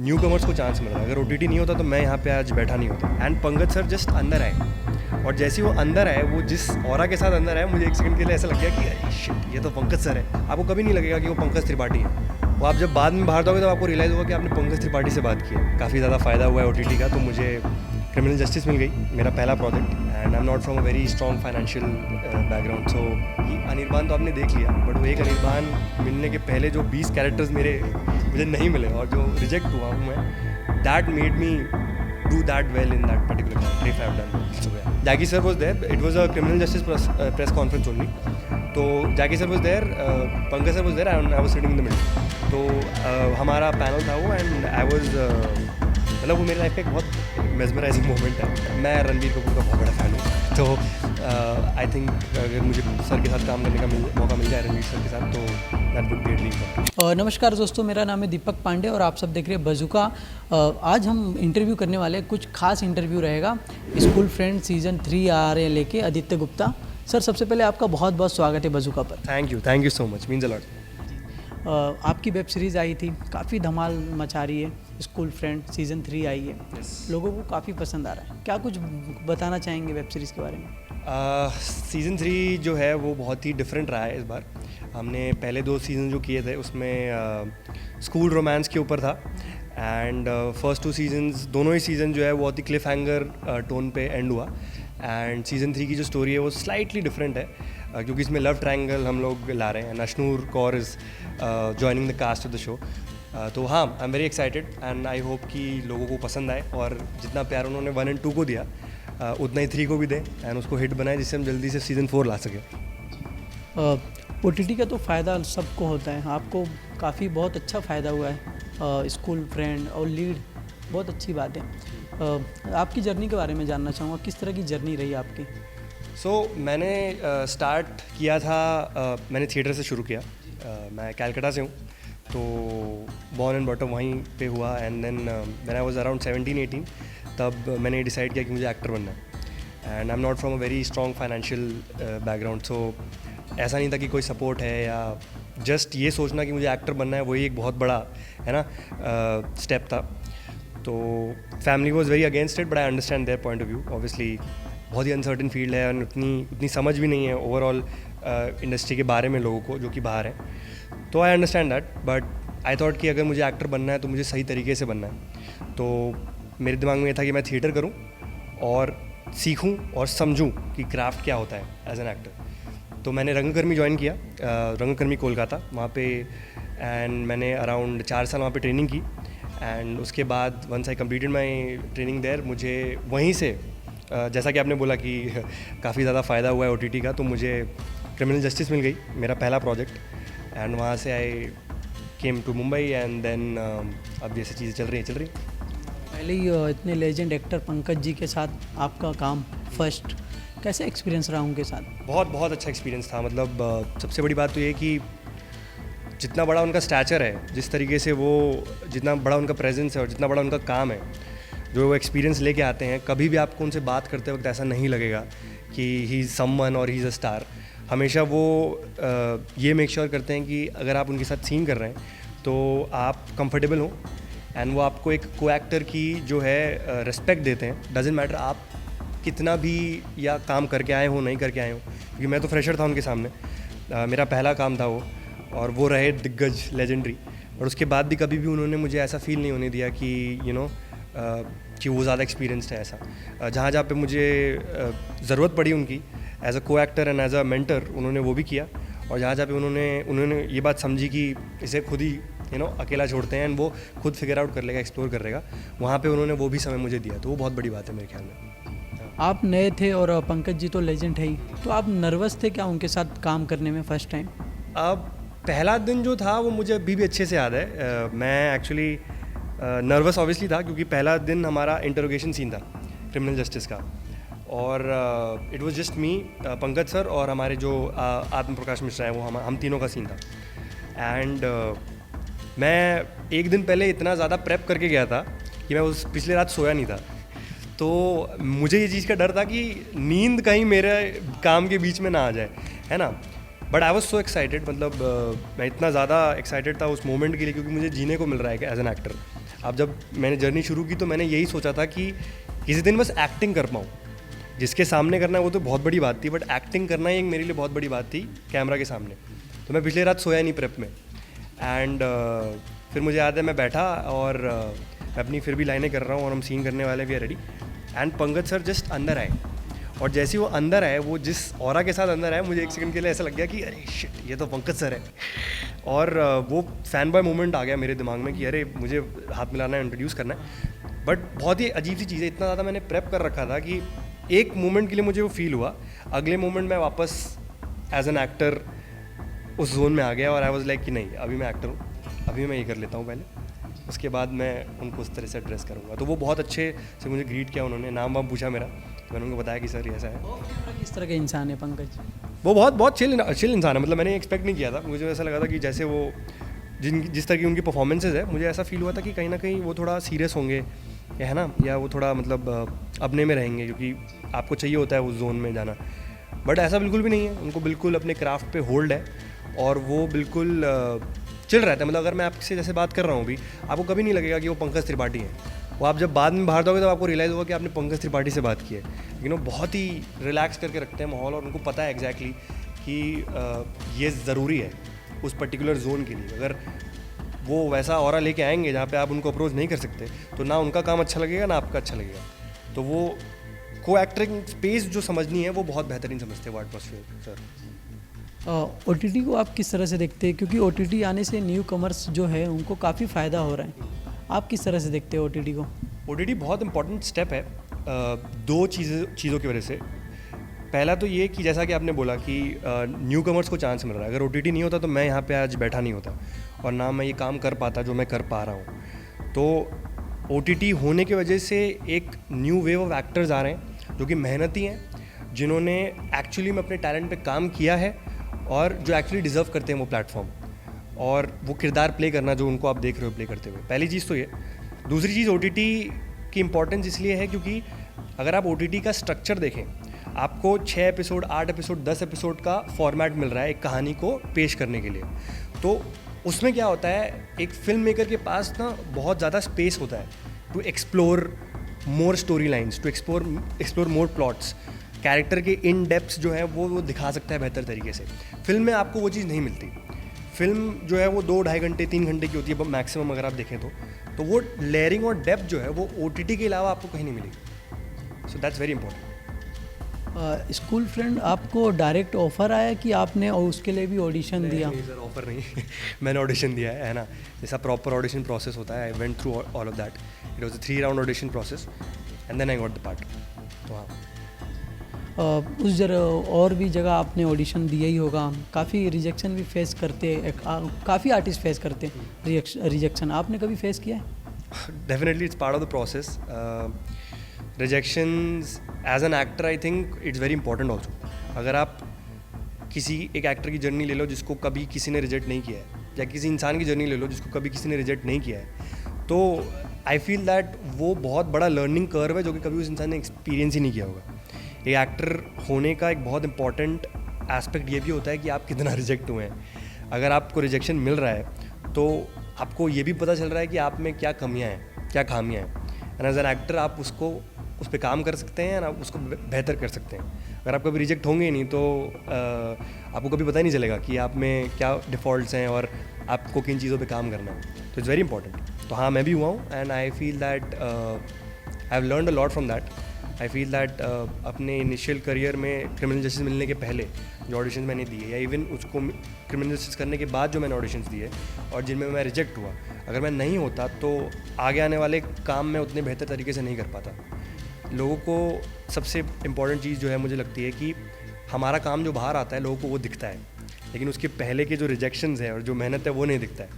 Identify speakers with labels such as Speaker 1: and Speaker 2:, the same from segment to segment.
Speaker 1: New commerce को chance मिल रहा है। अगर OTT नहीं होता तो मैं यहाँ पे आज बैठा नहीं होता। एंड पंकज सर जस्ट अंदर आए, और जैसे ही वो अंदर आए, वो जिस ऑरा के साथ अंदर आए, मुझे एक सेकंड के लिए ऐसा लग गया कि शिट, ये तो पंकज सर है। आपको कभी नहीं लगेगा कि वो पंकज त्रिपाठी है। वो आप जब बाद में बाहर जाओगे तो आपको रियलाइज़ होगा कि आपने पंकज त्रिपाठी से बात की है। काफ़ी ज़्यादा फ़ायदा हुआ है OTT का। तो मुझे क्रिमिनल जस्टिस मिल गई, मेरा पहला project, and I am not from a very strong financial background. So Anirban तो आपने देख लिया, बट वो एक अनिर्बान मिलने के पहले जो 20 कैरेक्टर्स मुझे नहीं मिले और जो रिजेक्ट हुआ हूँ मैं, that made me do that well in that particular country if I have done well. So yeah, Jackie sir was there. It was a criminal justice press conference only. तो Jackie sir was there, Pankaj sir was there, and I was sitting in the middle. तो हमारा panel था वो, and I was मतलब वो मेरी life का एक बहुत मेस्मराइजिंग मोमेंट है। मैं रणबीर कपूर का बहुत बड़ा फ़ैन हूँ, तो आई थिंक अगर मुझे सर के साथ काम करने का मौका मिल जाए, रणबीर सर के साथ, तो that would be a dream.
Speaker 2: नमस्कार दोस्तों, मेरा नाम है दीपक पांडे और आप सब देख रहे हैं बज़ूका। आज हम इंटरव्यू करने वाले हैं, कुछ खास इंटरव्यू रहेगा। स्कूल फ्रेंड सीज़न 3 आ रहे हैं लेके आदित्य गुप्ता सर। सबसे पहले आपका बहुत बहुत स्वागत है बज़ूका पर।
Speaker 1: Thank you so much, means a lot.
Speaker 2: आपकी वेब सीरीज़ आई थी, काफ़ी धमाल मचा रही है। स्कूल फ्रेंड सीज़न 3 आई है, लोगों को काफ़ी पसंद आ रहा है। क्या कुछ बताना चाहेंगे वेब सीरीज़ के बारे में?
Speaker 1: सीज़न 3 जो है वो बहुत ही डिफरेंट रहा है इस बार। हमने पहले 2 सीज़न जो किए थे उसमें स्कूल रोमांस के ऊपर था, एंड फर्स्ट 2 सीजन्स, दोनों ही सीज़न जो है वो बहुत ही क्लिफ हैंगर टोन पे एंड हुआ। एंड सीज़न 3 की जो स्टोरी है वो स्लाइटली डिफरेंट है, क्योंकि इसमें लव ट्रायंगल हम लोग ला रहे हैं। Nashnoor Kaur is joining the cast of the show. तो हाँ, I am very excited and I hope कि लोगों को पसंद आए, और जितना प्यार उन्होंने 1 और 2 को दिया उतना ही 3 को भी दें, एंड उसको हिट बनाए जिससे हम जल्दी से सीज़न 4 ला सकें।
Speaker 2: OTT का तो फ़ायदा सबको होता है, आपको काफ़ी बहुत अच्छा फ़ायदा हुआ है। स्कूल फ्रेंड और लीड, बहुत अच्छी बात है। आपकी जर्नी के बारे में जानना चाहूँगा, किस तरह की जर्नी रही आपकी?
Speaker 1: मैंने स्टार्ट किया था, मैंने थिएटर से शुरू किया। मैं कैलकाटा से हूँ, तो बॉर्न एंड बॉटम वहीं पे हुआ। And then when I was around 17-18, तब मैंने डिसाइड किया कि मुझे एक्टर बनना है। And I am not from a very strong financial background, so ऐसा नहीं था कि कोई सपोर्ट है, या जस्ट ये सोचना कि मुझे एक्टर बनना है वही एक बहुत बड़ा है ना स्टेप था। तो family was very against it, but I understand their point of view. Obviously बहुत ही अनसर्टन फील्ड है, और उतनी समझ भी नहीं है ओवरऑल इंडस्ट्री के बारे में लोगों को जो कि बाहर है। तो I understand that, but I thought कि अगर मुझे एक्टर बनना है तो मुझे सही तरीके से बनना है। तो मेरे दिमाग में ये था कि मैं थिएटर करूं और सीखूं और समझूं कि क्राफ्ट क्या होता है एज एन एक्टर। तो मैंने रंगकर्मी ज्वाइन किया, रंगकर्मी कोलकाता, वहाँ पे, एंड मैंने अराउंड 4 साल वहाँ पे ट्रेनिंग की। एंड उसके बाद once I completed my training there, मुझे वहीं से जैसा कि आपने बोला कि काफ़ी ज़्यादा फ़ायदा हुआ है OTT का, तो मुझे क्रिमिनल जस्टिस मिल गई, मेरा पहला प्रोजेक्ट। एंड वहाँ से I came to Mumbai, and then अब जैसे चीज़ें चल रही हैं।
Speaker 2: पहले ही इतने लेजेंड एक्टर पंकज जी के साथ आपका काम फर्स्ट, कैसे एक्सपीरियंस रहा उनके साथ?
Speaker 1: बहुत अच्छा एक्सपीरियंस था। मतलब सबसे बड़ी बात तो ये कि जितना बड़ा उनका स्टैचर है, जिस तरीके से वो, जितना बड़ा उनका प्रेजेंस है और जितना बड़ा उनका काम है, जो वो एक्सपीरियंस लेके आते हैं, कभी भी आपको उनसे बात करते वक्त ऐसा नहीं लगेगा कि ही इज़ समवन और ही इज़ अ स्टार। हमेशा वो ये मेक श्योर करते हैं कि अगर आप उनके साथ सीन कर रहे हैं तो आप कंफर्टेबल हो, एंड वो आपको एक को एक्टर की जो है रिस्पेक्ट देते हैं। डजेंट मैटर आप कितना भी या काम करके आए हो नहीं करके आए हो, क्योंकि मैं तो फ्रेशर था उनके सामने, मेरा पहला काम था वो, और वो रहे दिग्गज, लेजेंडरी। और उसके बाद भी कभी भी उन्होंने मुझे ऐसा फील नहीं होने दिया कि कि वो ज़्यादा एक्सपीरियंस्ड है। ऐसा जहाँ पे मुझे ज़रूरत पड़ी उनकी as a co actor and as a mentor, उन्होंने वो भी किया। और जहाँ पे उन्होंने ये बात समझी कि इसे खुद ही अकेला छोड़ते हैं, एंड वो खुद फिगर आउट कर लेगा, एक्सप्लोर कर लेगा, वहाँ पे उन्होंने वो भी समय मुझे दिया। तो वो बहुत बड़ी बात है मेरे ख्याल में।
Speaker 2: आप नए थे और पंकज जी तो लेजेंड है ही, तो आप नर्वस थे क्या उनके साथ काम करने में फर्स्ट टाइम?
Speaker 1: अब पहला दिन जो था वो मुझे अभी भी अच्छे से याद है। मैं एक्चुअली नर्वस ऑब्वियसली था, क्योंकि पहला दिन हमारा इंटरोगेशन सीन था क्रिमिनल जस्टिस का, और it was just me, Pankaj sir और हमारे जो आत्म प्रकाश मिश्रा हैं, वो हम तीनों का सीन था। एंड मैं एक दिन पहले इतना ज़्यादा प्रेप करके गया था कि मैं उस पिछले रात सोया नहीं था। तो मुझे ये चीज़ का डर था कि नींद कहीं मेरे काम के बीच में ना आ जाए, है ना। But I was so excited, मतलब मैं इतना ज़्यादा एक्साइटेड था उस मोमेंट के लिए, क्योंकि मुझे जीने को मिल रहा है एज एन एक्टर। अब जब मैंने जर्नी शुरू की तो मैंने यही सोचा था कि किसी दिन बस एक्टिंग कर पाऊँ। जिसके सामने करना है वो तो बहुत बड़ी बात थी, बट एक्टिंग करना ही मेरे लिए बहुत बड़ी बात थी कैमरा के सामने। तो मैं पिछले रात सोया नहीं प्रेप में, एंड फिर मुझे याद है मैं बैठा और मैं अपनी फिर भी लाइनें कर रहा हूँ और हम सीन करने वाले, we are ready. And Pankaj sir just अंदर आए, और जैसे ही वो अंदर आए, वो जिस ऑरा के साथ अंदर आए, मुझे एक सेकंड के लिए ऐसा लग गया कि अरे शिट, ये तो पंकज सर है। और वो फैन बॉय मोमेंट आ गया मेरे दिमाग में कि अरे मुझे हाथ मिलाना है, इंट्रोड्यूस करना है। बट बहुत ही अजीब सी चीज़ है, इतना ज़्यादा मैंने प्रेप कर रखा था कि एक मोमेंट के लिए मुझे वो फील हुआ, अगले मोमेंट मैं वापस एज एन एक्टर उस जोन में आ गया और आई वॉज लाइक कि नहीं, अभी मैं एक्टर हूँ, अभी मैं ये कर लेता हूँ पहले, उसके बाद मैं उनको उस तरह से एड्रेस करूँगा। तो वो बहुत अच्छे से मुझे ग्रीट किया, उन्होंने नाम वाम पूछा मेरा, मैंने उनको बताया कि सर ये ऐसा है।
Speaker 2: किस तरह के इंसान है पंकज?
Speaker 1: वो बहुत चिल इंसान है, मतलब मैंने एक्सपेक्ट नहीं किया था। मुझे ऐसा लगा था कि जैसे वो जिस तरह की उनकी परफॉर्मेंसेज है, मुझे ऐसा फील हुआ था कि कहीं ना कहीं वो थोड़ा सीरियस होंगे, है ना, या वो थोड़ा मतलब अपने में रहेंगे, क्योंकि आपको चाहिए होता है उस जोन में जाना। बट ऐसा बिल्कुल भी नहीं है, उनको बिल्कुल अपने क्राफ्ट पे होल्ड है और वो बिल्कुल चिल रहता है। मतलब अगर मैं आपसे जैसे बात कर रहा हूँ अभी, आपको कभी नहीं लगेगा कि वो पंकज त्रिपाठी है। वो आप जब बाद में बाहर जाओगे तो आपको रियलाइज़ होगा कि आपने पंकज त्रिपाठी से बात की है। लेकिन वो बहुत ही रिलैक्स करके रखते हैं माहौल, और उनको पता है एग्जैक्टली कि ये ज़रूरी है उस पर्टिकुलर जोन के लिए। अगर वो वैसा ऑरा लेके आएंगे जहाँ पे आप उनको अप्रोच नहीं कर सकते, तो ना उनका काम अच्छा लगेगा ना आपका अच्छा लगेगा। तो वो को एक्टिंग स्पेस जो समझनी है वो बहुत बेहतरीन समझते हैं वो एटमॉस्फेयर सर।
Speaker 2: OTT को आप किस तरह से देखते हैं? क्योंकि OTT आने से न्यू कमर्स जो है उनको काफ़ी फ़ायदा हो रहा है, आप किस तरह से देखते हैं OTT को?
Speaker 1: OTT बहुत इंपॉर्टेंट स्टेप है दो चीज़ों की वजह से। पहला तो ये कि जैसा कि आपने बोला कि न्यू कमर्स को चांस मिल रहा है। अगर OTT नहीं होता तो मैं यहाँ पे आज बैठा नहीं होता और ना मैं ये काम कर पाता जो मैं कर पा रहा हूँ। तो OTT होने की वजह से एक न्यू वेव ऑफ एक्टर्स आ रहे हैं जो कि मेहनती हैं, जिन्होंने एक्चुअली में अपने टैलेंट पे काम किया है और जो एक्चुअली डिज़र्व करते हैं वो प्लेटफॉर्म और वो किरदार प्ले करना जो उनको आप देख रहे हो प्ले करते हुए। पहली चीज़ तो ये। दूसरी चीज़, OTT की इम्पोर्टेंस इसलिए है क्योंकि अगर आप OTT का स्ट्रक्चर देखें, आपको 6 एपिसोड, 8 एपिसोड, 10 एपिसोड का फॉर्मेट मिल रहा है एक कहानी को पेश करने के लिए। तो उसमें क्या होता है, एक फिल्म मेकर के पास ना बहुत ज़्यादा स्पेस होता है to explore more story lines, to explore more plots. Character के इन डेप्थ्स जो है वो दिखा सकता है बेहतर तरीके से। फिल्म में आपको वो चीज़ नहीं मिलती। फिल्म जो है वो 2-2.5 घंटे 3 घंटे की होती है मैक्सिमम, अगर आप देखें तो वो लेयरिंग और डेप्थ जो है वो OTT के अलावा आपको कहीं नहीं मिलेगी। So that's very important.
Speaker 2: School friend आपको डायरेक्ट ऑफर आया कि आपने और उसके लिए भी ऑडिशन दिया?
Speaker 1: नहीं सर, ऑफर नहीं मैंने ऑडिशन दिया है ना, जैसा प्रॉपर ऑडिशन प्रोसेस होता है। I went through all of that. It was a 3 round audition process and then I got the part. तो हाँ,
Speaker 2: उस जगह और भी जगह आपने ऑडिशन दिया ही होगा, काफ़ी रिजेक्शन भी फेस करते, काफ़ी आर्टिस्ट फेस करते रिजेक्शन, आपने कभी फेस किया है?
Speaker 1: Definitely it's part of the process. Rejections as an actor I think it's very important also. अगर आप किसी एक एक्टर की जर्नी ले लो जिसको कभी किसी ने रिजेक्ट नहीं किया है, या किसी इंसान की जर्नी ले लो जिसको कभी किसी ने रिजेक्ट नहीं किया है, तो आई फील दैट वो बहुत बड़ा लर्निंग कर्व है जो कि कभी उस इंसान ने एक्सपीरियंस ही नहीं किया होगा। एक एक्टर होने का एक बहुत इंपॉर्टेंट एस्पेक्ट ये भी होता है कि आप कितना रिजेक्ट हुए हैं। अगर आपको रिजेक्शन मिल रहा है तो आपको ये भी पता चल रहा है कि आप में क्या कमियां हैं, क्या खामियां हैं, एंड एज एन एक्टर आप उस पर काम कर सकते हैं, आप उसको बेहतर कर सकते हैं। अगर आप कभी रिजेक्ट होंगे ही नहीं तो आपको कभी पता ही नहीं चलेगा कि आप में क्या डिफ़ॉल्ट्स हैं और आपको किन चीज़ों पे काम करना है। तो इट्स वेरी इंपॉर्टेंट। तो हाँ, मैं भी हुआ हूँ and I feel that I have learned a lot from that. I feel that अपने इनिशियल करियर में क्रिमिनल जस्टिस मिलने के पहले जो ऑडिशंस मैंने दिए, या इवन उसको क्रिमिनल जस्टिस करने के बाद जो मैंने ऑडिशंस दिए और जिनमें मैं रिजेक्ट हुआ, अगर मैं नहीं होता तो आगे आने वाले काम मैं उतने बेहतर तरीके से नहीं कर पाता। लोगों को सबसे इम्पॉर्टेंट चीज़ जो है मुझे लगती है कि हमारा काम जो बाहर आता है लोगों को वो दिखता है, लेकिन उसके पहले के जो रिजेक्शंस है और जो मेहनत है वो नहीं दिखता है।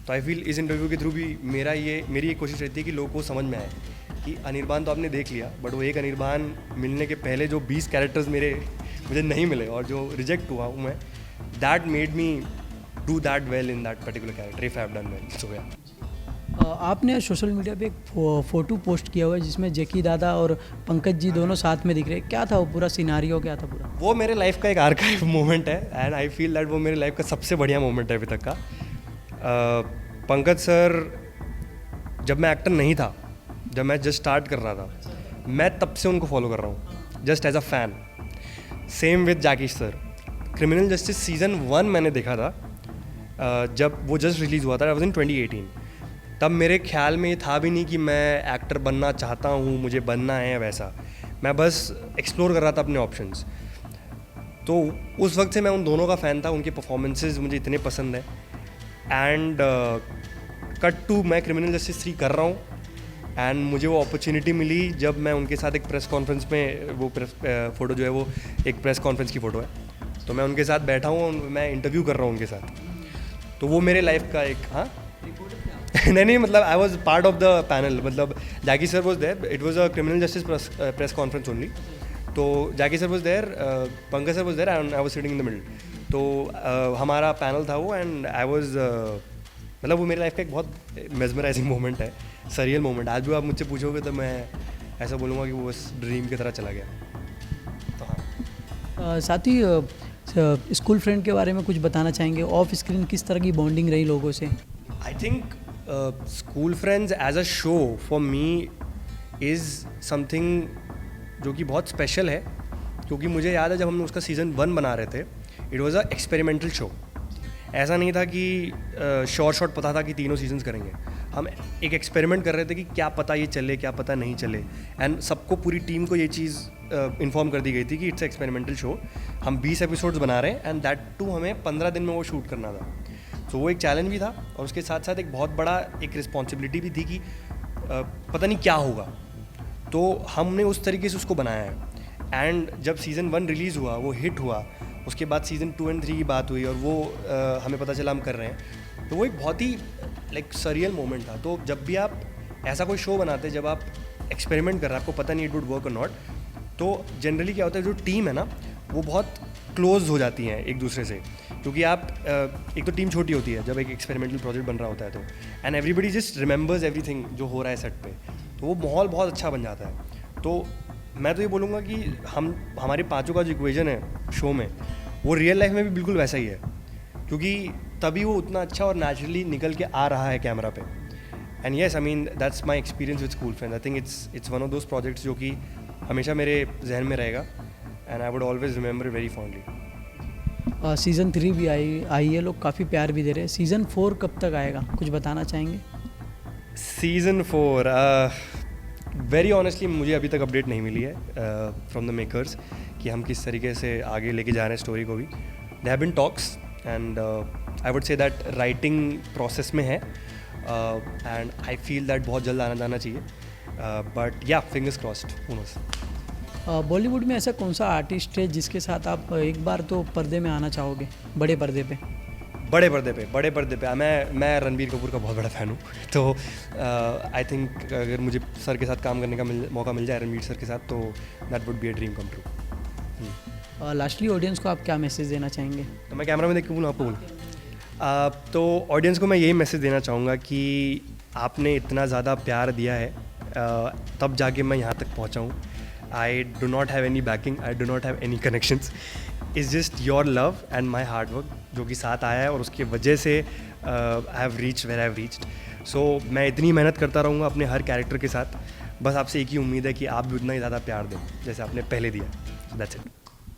Speaker 1: तो आई फील इस इंटरव्यू के थ्रू भी मेरी ये कोशिश रहती है कि लोगों को समझ में आए कि अनिर्बान तो आपने देख लिया, बट वो एक अनिर्बान मिलने के पहले जो 20 कैरेक्टर्स मुझे नहीं मिले और जो रिजेक्ट हुआ हूँ मैं, that made me do that well in that particular character if I have done well. So या
Speaker 2: आपने सोशल मीडिया पे एक फ़ोटो पोस्ट किया हुआ है जिसमें जेकी दादा और पंकज जी दोनों साथ में दिख रहे हैं, क्या था वो पूरा सिनारियो, क्या था पूरा?
Speaker 1: वो मेरे लाइफ का एक आर्काइव मोमेंट है एंड आई फील दैट वो मेरे लाइफ का सबसे बढ़िया मोमेंट है अभी तक का। पंकज सर जब मैं एक्टर नहीं था, जब मैं जस्ट स्टार्ट कर रहा था, मैं तब से उनको फॉलो कर रहा हूँ just as a fan. Same with Jackie sir. Criminal justice season 1 मैंने देखा था जब वो जस्ट रिलीज़ हुआ था, आई वाज इन 2018। तब मेरे ख्याल में ये था भी नहीं कि मैं एक्टर बनना चाहता हूँ, मुझे बनना है वैसा। मैं बस एक्सप्लोर कर रहा था अपने ऑप्शंस। तो उस वक्त से मैं उन दोनों का फ़ैन था, उनके परफॉर्मेंसेज मुझे इतने पसंद है। एंड कट टू मैं क्रिमिनल जस्टिस 3 कर रहा हूँ एंड मुझे वो अपॉर्चुनिटी मिली जब मैं उनके साथ एक प्रेस कॉन्फ्रेंस में, वो फ़ोटो जो है वो एक प्रेस कॉन्फ्रेंस की फ़ोटो है, तो मैं उनके साथ बैठा हूँ, मैं इंटरव्यू कर रहा हूँ उनके साथ। तो वो मेरे लाइफ का एक नहीं मतलब I was part of the panel. मतलब Jackie sir was there, it was a criminal justice press conference only. तो Jackie sir was there, Pankaj sir was there and I was sitting in the middle. तो हमारा panel था वो and I was मतलब वो मेरी life का एक बहुत मेस्मराइजिंग मोमेंट है, सरियल मोमेंट। आज भी आप मुझसे पूछोगे तो मैं ऐसा बोलूँगा कि वो बस ड्रीम की तरह चला गया। तो हाँ,
Speaker 2: साथ ही स्कूल फ्रेंड के बारे में कुछ बताना चाहेंगे? ऑफ स्क्रीन किस तरह की बॉन्डिंग रही लोगों से?
Speaker 1: I think school friends as a show for me is something जो कि बहुत स्पेशल है, क्योंकि मुझे याद है जब हम उसका सीज़न 1 बना रहे थे, it was a experimental show. ऐसा नहीं था कि शॉर्ट शॉर्ट पता था कि तीनों सीजन्स करेंगे। हम एक एक्सपेरिमेंट कर रहे थे कि क्या पता ये चले, क्या पता नहीं चले। एंड सबको, पूरी टीम को ये चीज़ इन्फॉर्म कर दी गई थी कि इट्स एक्सपेरिमेंटल शो, हम 20 एपिसोड्स बना रहे हैं एंड दैट टू हमें 15 दिन में वो शूट करना था। तो वो एक चैलेंज भी था और उसके साथ साथ एक बहुत बड़ा एक रिस्पॉन्सिबिलिटी भी थी कि पता नहीं क्या होगा। तो हमने उस तरीके से उसको बनाया है। एंड जब सीज़न 1 रिलीज़ हुआ, वो हिट हुआ, उसके बाद सीज़न 2 एंड 3 की बात हुई और वो हमें पता चला हम कर रहे हैं, तो वो एक बहुत ही लाइक सरियल मोमेंट था। तो जब भी आप ऐसा कोई शो बनाते हैं, जब आप एक्सपेरिमेंट कर रहे हैं, आपको पता नहीं इट वुड वर्क और नॉट, तो जनरली क्या होता है, जो टीम है ना वो बहुत क्लोज हो जाती हैं एक दूसरे से, क्योंकि आप एक तो टीम छोटी होती है जब एक एक्सपेरिमेंटल प्रोजेक्ट बन रहा होता है तो, and everybody just remembers everything जो हो रहा है सेट पे, तो वो माहौल बहुत अच्छा बन जाता है। तो मैं तो ये बोलूँगा कि हमारे पाँचों का जो इक्वेशन है शो में, वो रियल लाइफ में भी बिल्कुल वैसा ही है, क्योंकि तभी वो उतना अच्छा और नेचुरली निकल के आ रहा है कैमरा पे। And yes, I mean that's my experience with school friends. I think it's one of those projects जो कि हमेशा मेरे जहन में रहेगा and I would always remember very fondly.
Speaker 2: Season 3 भी आई है, लोग काफ़ी प्यार भी दे रहे हैं। सीज़न 4 कब तक आएगा, कुछ बताना चाहेंगे?
Speaker 1: सीज़न 4 वेरी ऑनेस्टली मुझे अभी तक अपडेट नहीं मिली है फ्रॉम द मेकर्स कि हम किस तरीके से आगे लेके जा रहे हैं स्टोरी को भी। They have been talks and I would say that writing process में है एंड आई फील दैट बहुत जल्द आना जाना चाहिए, बट या फिंगर्स क्रॉस्ड, हू नोस।
Speaker 2: बॉलीवुड में ऐसा कौन सा आर्टिस्ट है जिसके साथ आप एक बार तो पर्दे में आना चाहोगे, बड़े पर्दे पे?
Speaker 1: बड़े पर्दे पे मैं रणबीर कपूर का बहुत बड़ा फ़ैन हूँ। तो आई थिंक अगर मुझे सर के साथ काम करने का मौका मिल जाए, रणबीर सर के साथ, तो that would be a dream come true.
Speaker 2: Lastly audience को आप क्या मैसेज देना चाहेंगे?
Speaker 1: तो मैं कैमरा में देख के बोलूँ, आपको बोलूँ? तो ऑडियंस को मैं यही मैसेज देना चाहूँगा कि आपने इतना ज़्यादा प्यार दिया है, तब जाके मैं यहाँ तक पहुँचा हूँ। I do not have any backing, I do not have any connections, is just your love and my hard work जो कि साथ आया है, और उसकी वजह से I have reached where I have reached. So मैं इतनी मेहनत करता रहूँगा अपने हर कैरेक्टर के साथ। बस आपसे एक ही उम्मीद है कि आप भी उतना ही ज़्यादा प्यार दें जैसे आपने पहले दिया। That's it.